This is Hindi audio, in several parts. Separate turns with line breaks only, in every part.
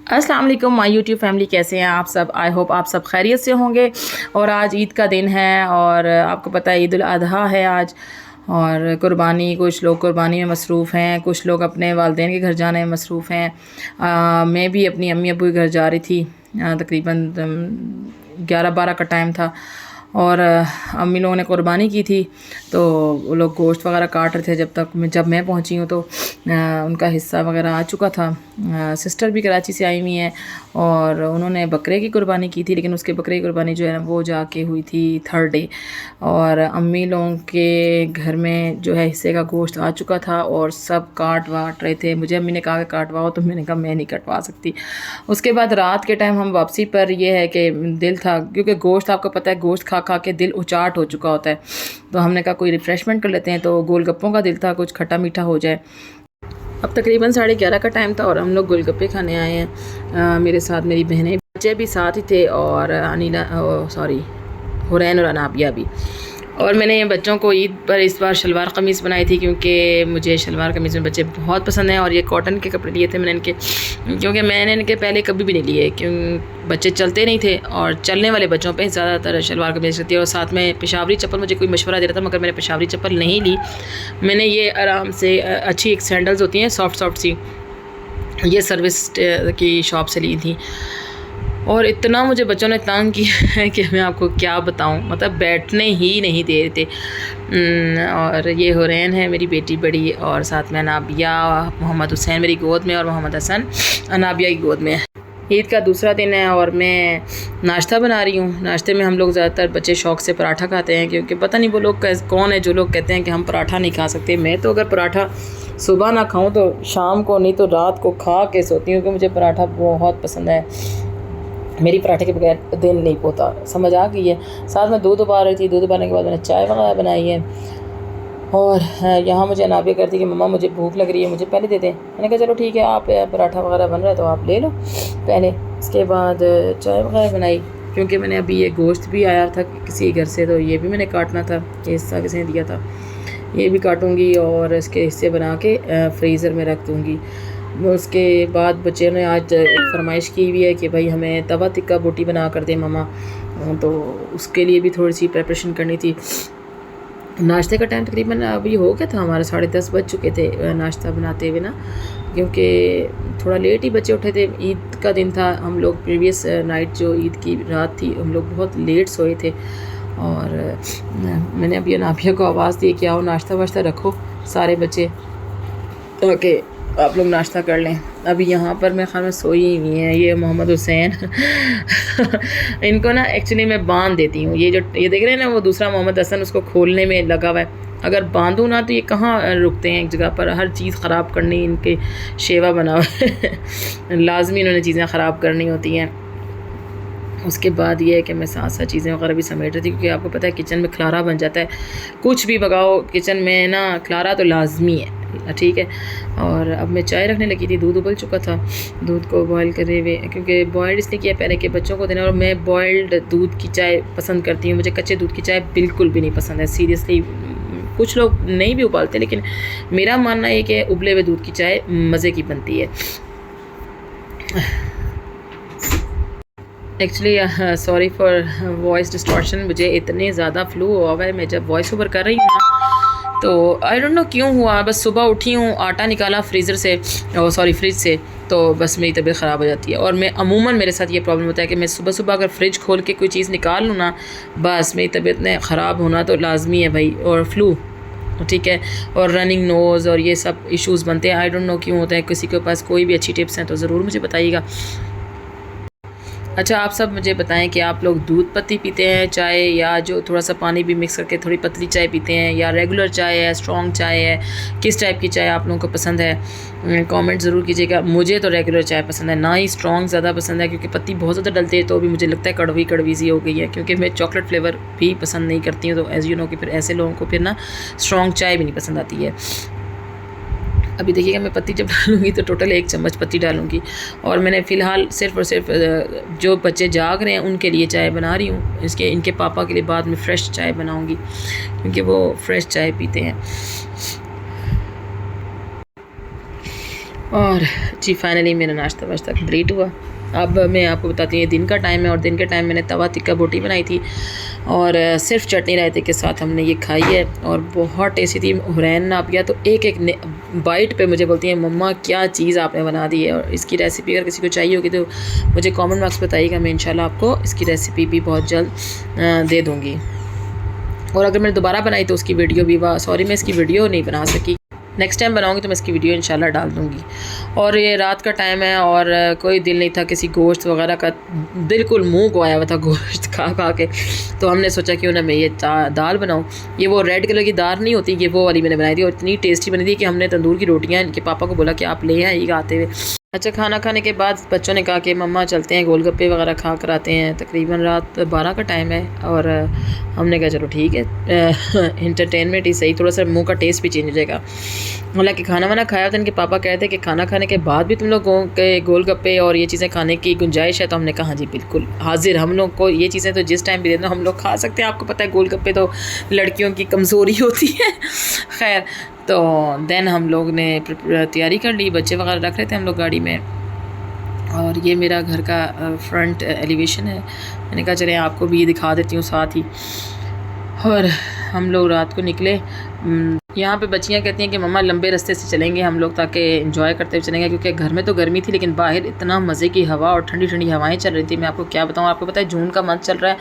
अस्सलाम वालेकुम माय यूट्यूब फैमिली, कैसे हैं आप सब। आई होप आप सब खैरियत से होंगे। और आज ईद का दिन है और आपको पता है ईद उल अज़हा है आज। और कुर्बानी, कुछ लोग कुर्बानी में मसरूफ़ हैं, कुछ लोग अपने वालिदैन के घर जाने में मसरूफ़ हैं। मैं भी अपनी अम्मी अबू के घर जा रही थी। तकरीबन 11-12 का टाइम था और अम्मी लोगों ने कुर्बानी की थी, तो वो लोग गोश्त वगैरह काट रहे थे। जब मैं पहुंची हूँ तो उनका हिस्सा वगैरह आ चुका था। सिस्टर भी कराची से आई हुई हैं और उन्होंने बकरे की कुर्बानी की थी, लेकिन उसके बकरे की कुर्बानी जो है ना वो जाके हुई थी थर्ड डे। और अम्मी लोगों के घर में जो है हिस्से का गोश्त आ चुका था और सब काट वाट रहे थे। मुझे अम्मी ने कहा कि काटवाओ, तो मैंने कहा मैं नहीं कटवा सकती। उसके बाद रात के टाइम हम वापसी पर ये है कि दिल था, क्योंकि गोश्त आपको पता है गोश्त खा खा के दिल उचाट हो चुका होता है, तो हमने कहा कोई रिफ़्रेशमेंट कर लेते हैं। तो गोलगप्पों का दिल था, कुछ खट्टा मीठा हो जाए। अब तकरीबन 11:30 का टाइम था और हम लोग गोलगप्पे खाने आए हैं। मेरे साथ मेरी बहनें, बच्चे भी साथ ही थे और हुरैन और अनाबिया भी। और मैंने बच्चों को ईद पर इस बार शलवार कमीज़ बनाई थी, क्योंकि मुझे शलवार कमीज़ में बच्चे बहुत पसंद हैं। और ये कॉटन के कपड़े लिए थे मैंने इनके, क्योंकि मैंने इनके पहले कभी भी नहीं लिए, क्यों बच्चे चलते नहीं थे और चलने वाले बच्चों पे ज़्यादातर शलवार कमीज़ रहती है। और साथ में पेशावरी चप्पल मुझे कोई मशवरा दे रहा था, मगर मैंने पेशावरी चप्पल नहीं ली। मैंने ये आराम से अच्छी एक सैंडल्स होती हैं सॉफ्ट सी, ये सर्विस की शॉप से ली थी। और इतना मुझे बच्चों ने तंग किया है कि मैं आपको क्या बताऊं, मतलब बैठने ही नहीं दे रहे थे। और ये हुरैन है मेरी बेटी बड़ी, और साथ में अनाबिया, मोहम्मद हुसैन मेरी गोद में और मोहम्मद हसन अनाबिया की गोद में। ईद का दूसरा दिन है और मैं नाश्ता बना रही हूँ। नाश्ते में हम लोग ज़्यादातर बच्चे शौक़ से पराठा खाते हैं, क्योंकि पता नहीं वो लोग कौन है जो लोग कहते हैं कि हम पराठा नहीं खा सकते। मैं तो अगर पराठा सुबह ना खाऊँ तो शाम को, नहीं तो रात को खा के सोती हूँ, क्योंकि मुझे पराठा बहुत पसंद है। मेरी पराठे के बगैर दिन नहीं पोता, समझ आ गई है। साथ में दूध उबाल रही थी, दूध उबालने के बाद मैंने चाय वगैरह बनाई है। और यहाँ मुझे अनाबिया करती कि मम्मा मुझे भूख लग रही है, मुझे पहले दे दें। मैंने कहा चलो ठीक है, आप पराठा वगैरह बन रहा है तो आप ले लो पहले। इसके बाद चाय वगैरह बनाई, क्योंकि मैंने अभी ये गोश्त भी आया था किसी घर से, तो ये भी मैंने काटना था। ये हिस्सा किसी ने दिया था, ये भी काटूँगी और इसके हिस्से बना के फ्रीज़र में रख दूँगी। उसके बाद बच्चे ने आज एक फरमाइश की हुई है कि भाई हमें तवा टिक्का बोटी बना कर दे मम्मा, तो उसके लिए भी थोड़ी सी प्रिपरेशन करनी थी। नाश्ते का टाइम तकरीबन अभी हो गया था, हमारे 10:30 बज चुके थे नाश्ता बनाते हुए ना, क्योंकि थोड़ा लेट ही बच्चे उठे थे। ईद का दिन था, हम लोग प्रीवियस नाइट जो ईद की रात थी हम लोग बहुत लेट सोए थे। और मैंने अभी अनाबिया को आवाज़ दी कि आओ नाश्ता वाश्ता रखो सारे बच्चे, ताकि आप लोग नाश्ता कर लें। अभी यहाँ पर मेरे ख्याल में सोई हुई हैं ये मोहम्मद हुसैन इनको ना एक्चुअली मैं बांध देती हूँ। ये देख रहे हैं ना, वो दूसरा मोहम्मद हसन उसको खोलने में लगा हुआ है। अगर बांधूँ ना तो ये कहाँ रुकते हैं एक जगह पर, हर चीज़ ख़राब करनी इनके शेवा बना हुआ है लाजमी इन्होंने चीज़ें ख़राब करनी होती हैं। उसके बाद ये है कि मैं साथ साथ चीज़ें वगैरह भी समेट रही थी, क्योंकि आपको पता है किचन में खलारा बन जाता है। कुछ भी पकाओ किचन में ना, खलारा तो लाजमी है, ठीक है। और अब मैं चाय रखने लगी थी, दूध उबल चुका था। दूध को बॉयल करे हुए, क्योंकि बॉयल्ड इसलिए किया पहले कि बच्चों को देना, और मैं बॉयल्ड दूध की चाय पसंद करती हूँ। मुझे कच्चे दूध की चाय बिल्कुल भी नहीं पसंद है, सीरियसली। कुछ लोग नहीं भी उबालते, लेकिन मेरा मानना है कि उबले हुए दूध की चाय मज़े की बनती है। Actually sorry for voice distortion, मुझे इतने ज़्यादा फ्लू हुआ हुआ है। मैं जब वॉइस ओवर कर रही हूँ ना, तो आई डोंट नो क्यों हुआ, बस सुबह उठी हूँ, आटा निकाला फ्रीज़र से, फ्रिज से, तो बस मेरी तबीयत ख़राब हो जाती है। और मैं अमूमन मेरे साथ ये प्रॉब्लम होता है कि मैं सुबह सुबह अगर फ्रिज खोल के कोई चीज़ निकाल लूँ ना, बस मेरी तबीयत ने ख़राब होना तो लाजमी है भाई। और फ्लू, ठीक है, और रनिंग नोज़ और ये सब इश्यूज़ बनते हैं। आई डोंट नो क्यों होता है। किसी के पास कोई भी अच्छी टिप्स हैं तो ज़रूर मुझे बताइएगा। अच्छा, आप सब मुझे बताएं कि आप लोग दूध पत्ती पीते हैं चाय, या जो थोड़ा सा पानी भी मिक्स करके थोड़ी पतली चाय पीते हैं, या रेगुलर चाय है, स्ट्रॉन्ग चाय है, किस टाइप की चाय आप लोगों को पसंद है, कमेंट ज़रूर कीजिएगा। मुझे तो रेगुलर चाय पसंद है, ना ही स्ट्रॉन्ग ज़्यादा पसंद है, क्योंकि पत्ती बहुत ज़्यादा डलती है तो भी मुझे लगता है कड़वी कड़वी सी हो गई है। क्योंकि मैं चॉकलेट फ्लेवर भी पसंद नहीं करती हूँ, तो एज़ यू नो कि फिर ऐसे लोगों को फिर ना स्ट्रॉन्ग चाय भी नहीं पसंद आती है। अभी देखिएगा, मैं पत्ती जब डालूँगी तो टोटल 1 चम्मच पत्ती डालूँगी। और मैंने फ़िलहाल सिर्फ़ और सिर्फ जो बच्चे जाग रहे हैं उनके लिए चाय बना रही हूँ। इनके पापा के लिए बाद में फ़्रेश चाय बनाऊँगी, क्योंकि वो फ़्रेश चाय पीते हैं। और जी फाइनली मेरा नाश्ता वाश्ता कंप्लीट हुआ। अब मैं आपको बताती हूँ ये दिन का टाइम है और दिन के टाइम मैंने तवा टिक्का बोटी बनाई थी और सिर्फ चटनी रायते के साथ हमने ये खाई है और बहुत टेस्टी थी। हुरैन ना गया तो एक एक बाइट पे मुझे बोलती है मम्मा क्या चीज़ आपने बना दी है। और इसकी रेसिपी अगर किसी को चाहिए होगी तो मुझे कमेंट बॉक्स बताइएगा, मैं इंशाल्लाह आपको इसकी रेसिपी भी बहुत जल्द दे दूँगी। और अगर मैंने दोबारा बनाई तो उसकी वीडियो भी सॉरी मैं इसकी वीडियो नहीं बना सकी, नेक्स्ट टाइम बनाऊंगी तो मैं इसकी वीडियो इंशाल्लाह डाल दूँगी। और ये रात का टाइम है और कोई दिल नहीं था किसी गोश्त वगैरह का, बिल्कुल मुंह को आया हुआ था गोश्त खा खा के, तो हमने सोचा क्यों ना मैं ये दाल बनाऊँ। ये वो रेड कलर की दाल नहीं होती, ये वो वाली मैंने बनाई थी और इतनी टेस्टी बनी थी कि हमने तंदूर की रोटियाँ इनके पापा को बोला कि आप ले आइएगा आते हुए। अच्छा, खाना खाने के बाद बच्चों ने कहा कि मम्मा चलते हैं गोलगप्पे वगैरह खा कर आते हैं। तकरीबन रात 12 का टाइम है और हमने कहा चलो ठीक है, इंटरटेनमेंट ही सही, थोड़ा सा मुंह का टेस्ट भी चेंज हो जाएगा। हालांकि खाना वाना खाया तो इनके पापा कहते कि खाना खाने के बाद भी तुम लोगों के गोलगप्पे और ये चीज़ें खाने की गुंजाइश है, तो हमने कहा जी बिल्कुल हाजिर, हम लोग को ये चीज़ें तो जिस टाइम भी दे दो हम लोग खा सकते हैं। आपको पता है गोलगप्पे तो लड़कियों की कमज़ोरी होती है। खैर, तो देन हम लोग ने तैयारी कर ली, बच्चे वगैरह रख रहे थे हम लोग गाड़ी में। और ये मेरा घर का फ्रंट एलिवेशन है, मैंने कहा चले आपको भी दिखा देती हूँ साथ ही। और हम लोग रात को निकले। यहाँ पे बच्चियाँ कहती हैं कि मम्मा लंबे रास्ते से चलेंगे हम लोग ताकि एंजॉय करते हुए चलेंगे, क्योंकि घर में तो गर्मी थी लेकिन बाहर इतना मज़े की हवा और ठंडी ठंडी हवाएं चल रही थी। मैं आपको क्या बताऊँ, आपको पता है जून का मंथ चल रहा है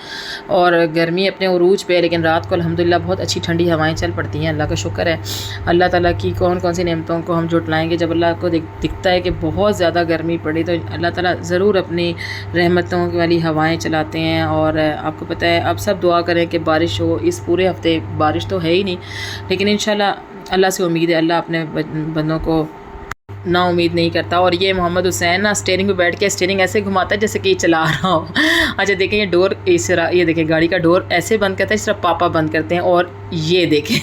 और गर्मी अपने उरूज पे है, लेकिन रात को अल्हम्दुलिल्लाह बहुत अच्छी ठंडी हवाएं चल पड़ती हैं। अल्लाह का शुक्र है। अल्लाह ताला की कौन कौन सी नेमतों को हम जुटलाएँगे। जब अल्लाह को दिखता है कि बहुत ज़्यादा गर्मी पड़ी तो अल्लाह ताला ज़रूर अपनी रहमतों वाली हवाएँ चलाते हैं। और आपको पता है अब सब दुआ करें कि बारिश हो। इस पूरे हफ्ते बारिश तो है ही नहीं, लेकिन इंशाल्लाह अल्लाह से उम्मीद है, अल्लाह अपने बंदों को ना उम्मीद नहीं करता। और ये मोहम्मद हुसैन ना स्टीयरिंग पे बैठ के स्टीयरिंग ऐसे घुमाता है जैसे कि चला रहा हो। अच्छा देखें ये डोर इस तरह, ये देखें गाड़ी का डोर ऐसे बंद करता है इस तरह पापा बंद करते हैं, और ये देखें।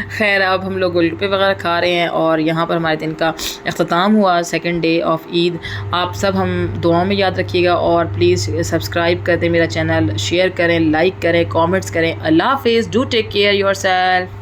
खैर, अब हम लोग गोलगप्पे वगैरह खा रहे हैं और यहाँ पर हमारे दिन का अख्ताम हुआ, सेकंड डे ऑफ ईद। आप सब हम दुआओं में याद रखिएगा और प्लीज़ सब्सक्राइब कर दें मेरा चैनल, शेयर करें, लाइक करें, कॉमेंट्स करें। अल्लाह हाफिज़, डू टेक केयर योरसेल्फ।